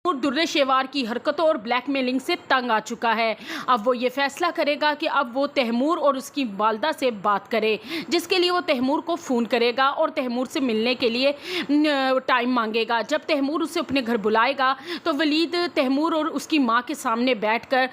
और दुर्रे शेवार की हरकतों और ब्लैकमेलिंग से तंग आ चुका है। अब वो ये फैसला करेगा कि अब वो तैमूर और उसकी वालदा से बात करे, जिसके लिए वो तैमूर को फ़ोन करेगा और तैमूर से मिलने के लिए टाइम मांगेगा। जब तैमूर उसे अपने घर बुलाएगा तो वलीद तैमूर और उसकी माँ के सामने बैठकर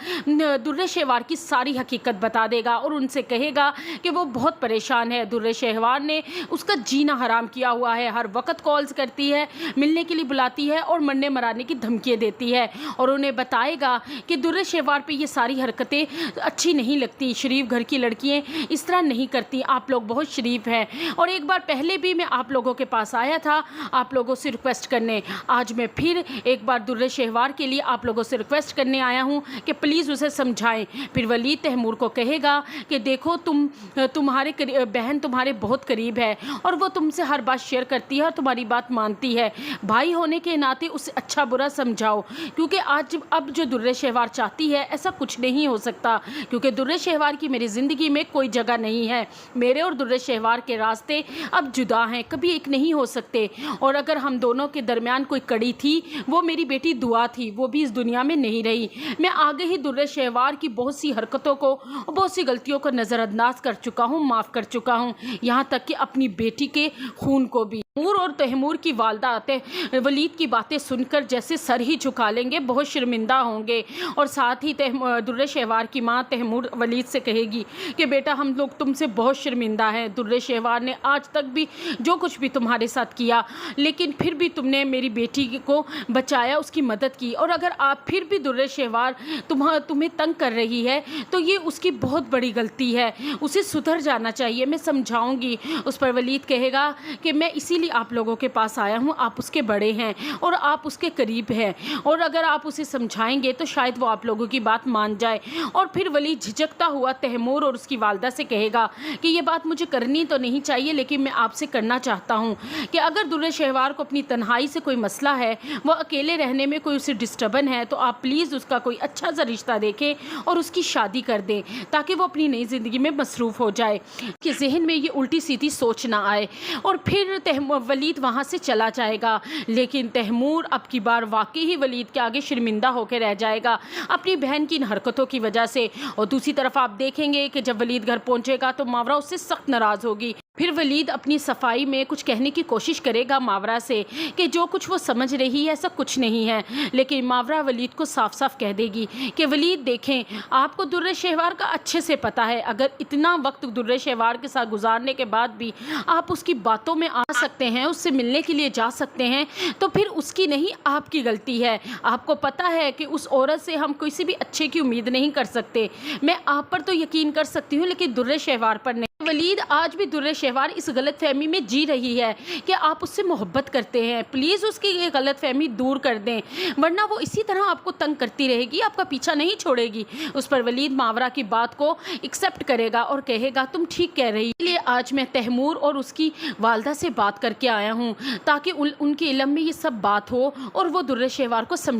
दुर्रे शेवार की सारी हकीकत बता देगा और उनसे कहेगा कि वो बहुत परेशान है। दुर्रे शेवार ने उसका जीना हराम किया हुआ है, हर वक्त कॉल्स करती है, मिलने के लिए बुलाती है और मरने मराने की धमकियाँ देती है, और उन्हें बताएगा कि दुर्रे शेवार पे ये सारी हरकतें अच्छी नहीं लगती, शरीफ घर की लड़कियाँ इस तरह नहीं करती, आप लोग बहुत शरीफ हैं। और एक बार पहले भी मैं आप लोगों के पास आया था आप लोगों से रिक्वेस्ट करने, आज मैं फिर एक बार दुर्रे शेवार के लिए आप लोगों से रिक्वेस्ट करने आया हूँ कि प्लीज़ उसे समझाएं। फिर वलीद तैमूर को कहेगा कि देखो तुम्हारे बहन तुम्हारे बहुत करीब है और वो तुमसे हर बात शेयर करती है और तुम्हारी बात मानती है, भाई होने के नाते उसे अच्छा बुरा समझाओ, क्योंकि अब जो दुर्रे शेवार चाहती है ऐसा कुछ नहीं हो सकता, क्योंकि दुर्रे शेवार की मेरी ज़िंदगी में कोई जगह नहीं है। मेरे और दुर्रे शेवार के रास्ते अब जुदा हैं, कभी एक नहीं हो सकते। और अगर हम दोनों के दरमियान कोई कड़ी थी वो मेरी बेटी दुआ थी, वो भी इस दुनिया में नहीं रही। मैं आगे ही दुर्रे शेवार की बहुत सी हरकतों को, बहुत सी गलतियों को नज़रअंदाज कर चुका हूँ, माफ़ कर चुका हूँ, यहाँ तक कि अपनी बेटी के खून को भी। तैमूर और तैमूर की वालदा वलीद की बातें सुनकर जैसे सर ही झुका लेंगे, बहुत शर्मिंदा होंगे। और साथ ही दुर्रे शेवार की माँ तैमूर वलीद से कहेगी कि बेटा हम लोग तुमसे बहुत शर्मिंदा हैं, दुर्रे शेवार ने आज तक भी जो कुछ भी तुम्हारे साथ किया, लेकिन फिर भी तुमने मेरी बेटी को बचाया, उसकी मदद की, और अगर आप फिर भी दुर्रे शेवार तुम्हें तंग कर रही है तो ये उसकी बहुत बड़ी गलती है, उसे सुधर जाना चाहिए, मैं समझाऊंगी। उस पर वलीद कहेगा कि मैं इसीलिए आप लोगों के पास आया हूँ, आप उसके बड़े हैं और आप उसके करीब हैं, और अगर आप उसे समझाएंगे तो शायद वो आप लोगों की बात मान जाए। और फिर वलीद झिझकता हुआ तैमूर और उसकी वालदा से कहेगा कि ये बात मुझे करनी तो नहीं चाहिए, लेकिन मैं आपसे करना चाहता हूँ कि अगर दुर्रे शेवार को अपनी तन्हाई से कोई मसला है, वो अकेले रहने में कोई उसे डिस्टर्बन है, तो आप प्लीज़ उसका कोई अच्छा सा रिश्ता देखें और उसकी शादी कर दें, ताकि वो अपनी नई ज़िंदगी में मसरूफ़ हो जाए, कि जहन में ये उल्टी सीधी सोच ना आए। और फिर वलीद वहाँ से चला जाएगा, लेकिन तैमूर अब की बार वाकई ही वलीद के आगे शर्मिंदा होकर रह जाएगा अपनी बहन की इन हरकतों की वजह से। और दूसरी तरफ आप देखेंगे कि जब वलीद घर पहुँचेगा तो मावरा उससे सख्त नाराज़ होगी। फिर वलीद अपनी सफाई में कुछ कहने की कोशिश करेगा मावरा से कि जो कुछ वो समझ रही है ऐसा कुछ नहीं है, लेकिन मावरा वलीद को साफ साफ कह देगी कि वलीद देखें, आपको दुर्रे शेवार का अच्छे से पता है, अगर इतना वक्त दुर्रे शेवार के साथ गुजारने के बाद भी आप उसकी बातों में आ सकते हैं, उससे मिलने के लिए जा सकते हैं, तो फिर उसकी नहीं आपकी गलती है। आपको पता है कि उस औरत से हम किसी भी अच्छे की उम्मीद नहीं कर सकते। मैं आप पर तो यकीन कर सकती हूँ, लेकिन दुर्रे शेवार पर नहीं। वलीद आज भी दुर्रे शेवार इस गलत फहमी में जी रही है कि आप उससे मोहब्बत करते हैं, प्लीज़ उसकी ये गलत फहमी दूर कर दें, वरना वो इसी तरह आपको तंग करती रहेगी, आपका पीछा नहीं छोड़ेगी। उस पर वलीद मावरा की बात को एक्सेप्ट करेगा और कहेगा तुम ठीक कह रही, इसलिए आज मैं तैमूर और उसकी वालदा से बात करके आया हूँ, ताकि उनके इल्म में ये सब बात हो और वो दुर्रे शेवार को समझ